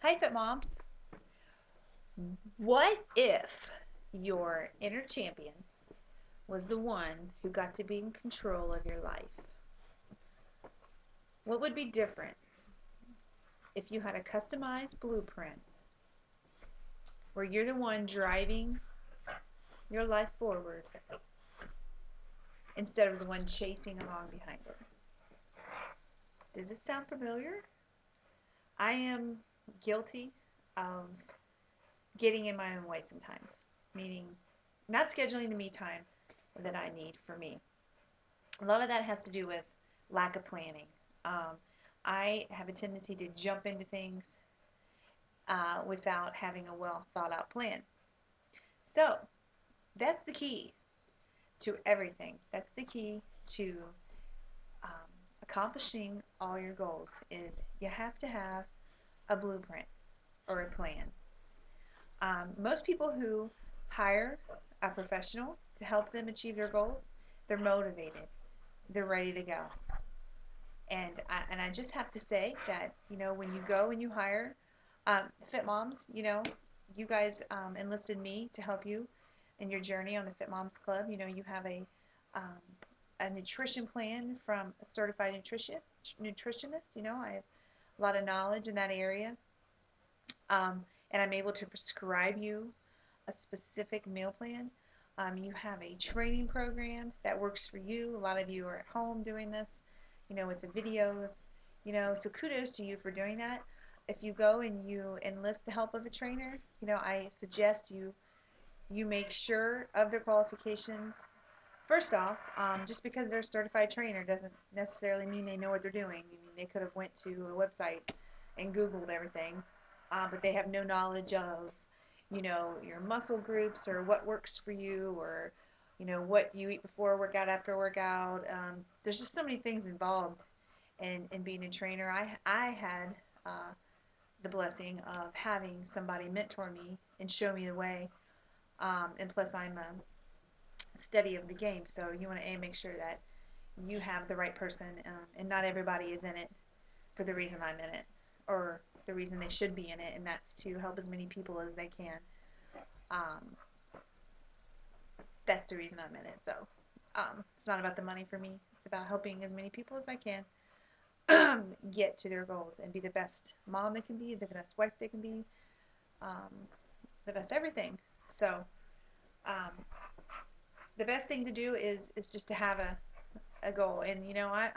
Hi, Fit Moms. What if your inner champion was the one who got to be in control of your life? What would be different if you had a customized blueprint where you're the one driving your life forward instead of the one chasing along behind it? Does this sound familiar? I am guilty of getting in my own way sometimes, meaning not scheduling the me time that I need for me. A lot of that has to do with lack of planning. Um, I have a tendency to jump into things without having a well thought out plan. So that's the key to everything. That's the key to um, accomplishing all your goals. Is you have to have a blueprint or a plan. Most people who hire a professional to help them achieve their goals, they're motivated. They're ready to go. And I just have to say that, when you go and you hire Fit Moms, you guys enlisted me to help you in your journey on the Fit Moms Club. You have um, a nutrition plan from a certified nutritionist. I have a lot of knowledge in that area, and I'm able to prescribe you a specific meal plan. You have a training program that works for you. A lot of you are at home doing this, with the videos, so kudos to you for doing that. If you go and you enlist the help of a trainer, I suggest you make sure of their qualifications. First off, just because they're a certified trainer doesn't necessarily mean they know what they're doing. I mean, they could have went to a website and Googled everything, but they have no knowledge of, your muscle groups or what works for you or, what you eat before a workout, after a workout. There's just so many things involved in being a trainer. I had the blessing of having somebody mentor me and show me the way. And plus, I'm a study of the game. So you want to make sure that you have the right person, and not everybody is in it for the reason I'm in it, or the reason they should be in it, and that's to help as many people as they can. Um, that's the reason I'm in it. So it's not about the money for me. It's about helping as many people as I can get to their goals and be the best mom they can be, the best wife they can be, um, the best everything. So um, the best thing to do is just to have a goal. And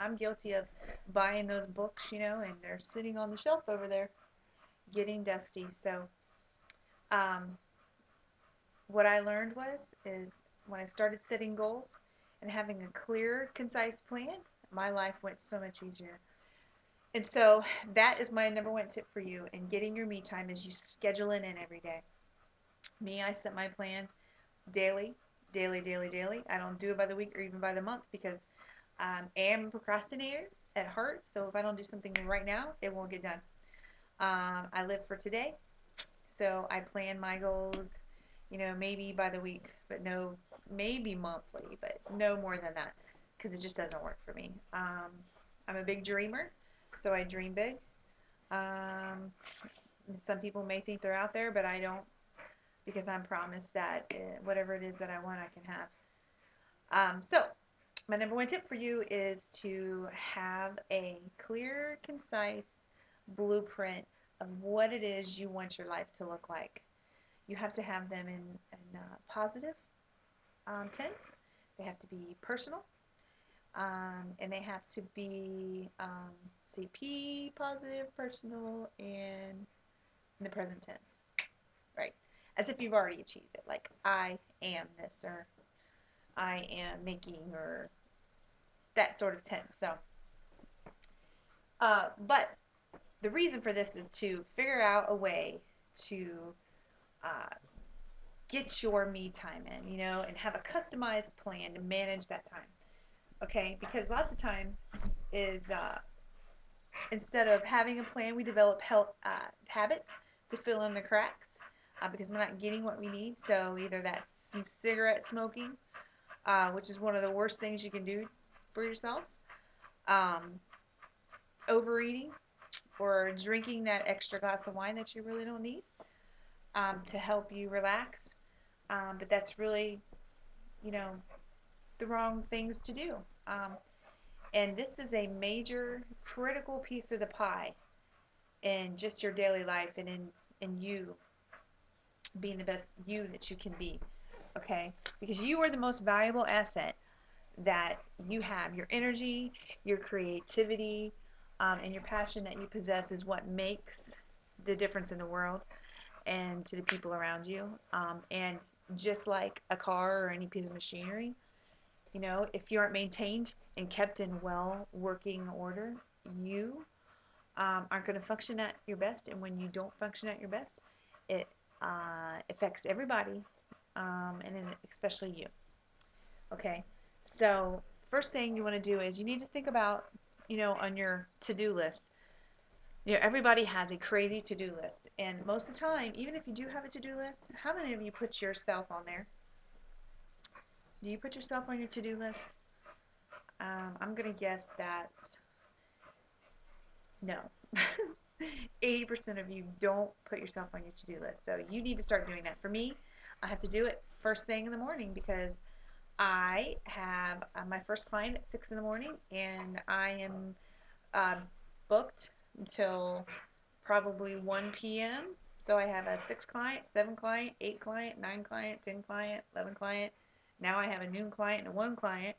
I'm guilty of buying those books, and they're sitting on the shelf over there, getting dusty. So um, what I learned is when I started setting goals and having a clear, concise plan, my life went so much easier. And so that is my number one tip for you in getting your me time is you schedule it in every day. Me, I set my plans daily, daily, daily, daily. I don't do it by the week or even by the month because I am a procrastinator at heart. So if I don't do something right now, it won't get done. I live for today. So I plan my goals, maybe by the week, but no, maybe monthly, but no more than that because it just doesn't work for me. I'm a big dreamer, so I dream big. Um, some people may think they're out there, but I don't because I'm promised that whatever it is that I want, I can have. So my number one tip for you is to have a clear, concise blueprint of what it is you want your life to look like. You have to have them in positive tense. They have to be personal, and they have to be, say, P, positive, personal, and in the present tense, right? As if you've already achieved it, like I am this, or I am making, or that sort of tense. So, but the reason for this is to figure out a way to uh, get your me time in, and have a customized plan to manage that time. Okay, because lots of times is instead of having a plan, we develop habits to fill in the cracks because we're not getting what we need. So either that's cigarette smoking, which is one of the worst things you can do for yourself, um, overeating, or drinking that extra glass of wine that you really don't need to help you relax. But that's really, you know, the wrong things to do. Um, and this is a major, critical piece of the pie in just your daily life and in you being the best you that you can be. Okay? Because you are the most valuable asset that you have. Your energy, your creativity, and your passion that you possess is what makes the difference in the world and to the people around you. And just like a car or any piece of machinery, if you aren't maintained and kept in well working order, you aren't going to function at your best. And when you don't function at your best, it affects everybody, and then especially you. Okay, so first thing you want to do is you need to think about, on your to-do list. Everybody has a crazy to-do list, and most of the time, even if you do have a to-do list, how many of you put yourself on there? Do you put yourself on your to-do list? I'm gonna guess that no. 80% of you don't put yourself on your to-do list, so you need to start doing that. For me, I have to do it first thing in the morning because I have my first client at 6 in the morning, and I am uh, booked until probably 1 p.m. So I have a 6 client, 7 client, 8 client, 9 client, 10 client, 11 client. Now I have a noon client and a 1 client.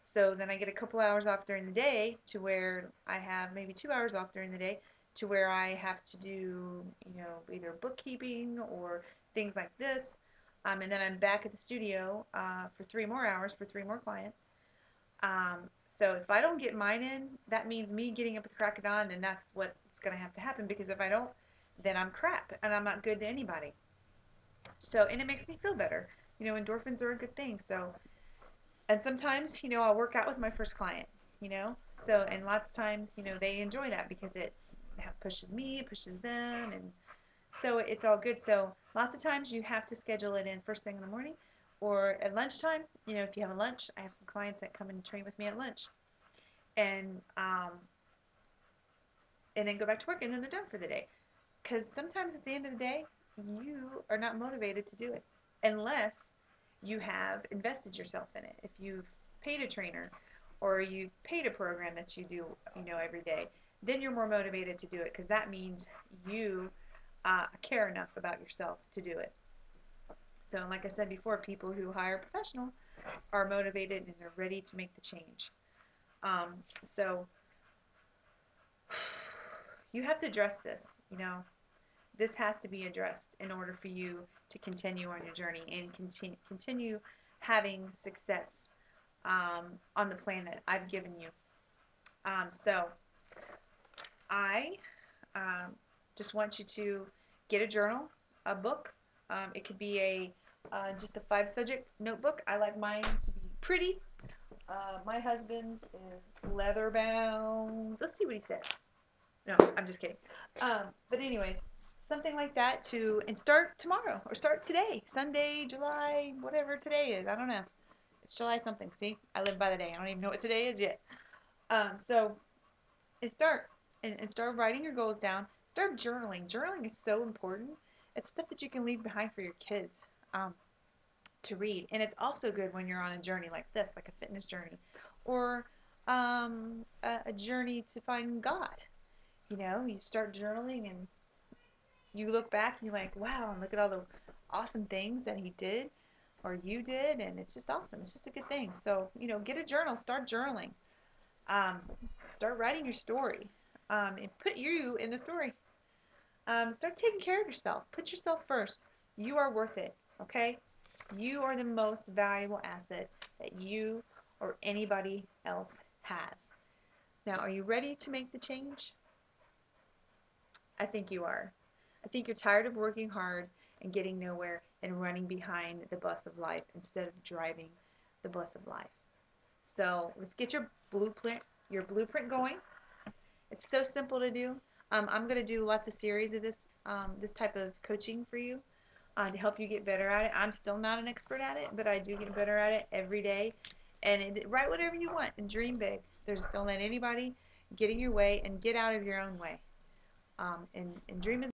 So then I get a couple hours off during the day to where I have maybe 2 hours off during the day to where I have to do, either bookkeeping or things like this. And then I'm back at the studio for 3 more hours for 3 more clients. So if I don't get mine in, that means me getting up at the crack of dawn, and that's what's going to have to happen, because if I don't, then I'm crap and I'm not good to anybody. So, and it makes me feel better. Endorphins are a good thing. So, and sometimes, I'll work out with my first client, so, and lots of times, they enjoy that because it pushes me, it pushes them, and so it's all good. So lots of times you have to schedule it in first thing in the morning or at lunchtime. If you have a lunch, I have some clients that come and train with me at lunch, and and then go back to work, and then they're done for the day. Because sometimes at the end of the day, you are not motivated to do it unless you have invested yourself in it. If you've paid a trainer or you paid a program that you do, every day, then you're more motivated to do it, because that means you care enough about yourself to do it. So, like I said before, people who hire a professional are motivated and they're ready to make the change. So you have to address this. This has to be addressed in order for you to continue on your journey and continue having success on the plan that I've given you. So I just want you to get a journal, a book. It could be just a 5-subject notebook. I like mine to be pretty. My husband's is leather bound. Let's see what he says. No, I'm just kidding. But anyways, something like that and start tomorrow or start today, Sunday, July, whatever today is. I don't know. It's July something. See, I live by the day. I don't even know what today is yet. So and start writing your goals down. Start journaling. Journaling is so important. It's stuff that you can leave behind for your kids to read, and it's also good when you're on a journey like this, like a fitness journey, or a journey to find God. You start journaling and you look back and you're like, wow, and look at all the awesome things that he did or you did, and it's just awesome. It's just a good thing. So, get a journal, start journaling, um, start writing your story, and put you in the story. Start taking care of yourself. Put yourself first. You are worth it, okay? You are the most valuable asset that you or anybody else has. Now, are you ready to make the change? I think you are. I think you're tired of working hard and getting nowhere and running behind the bus of life instead of driving the bus of life. So let's get your blueprint going. It's so simple to do. I'm going to do lots of series of this type of coaching for you to help you get better at it. I'm still not an expert at it, but I do get better at it every day. And write whatever you want and dream big. Just don't let anybody get in your way and get out of your own way. And dream is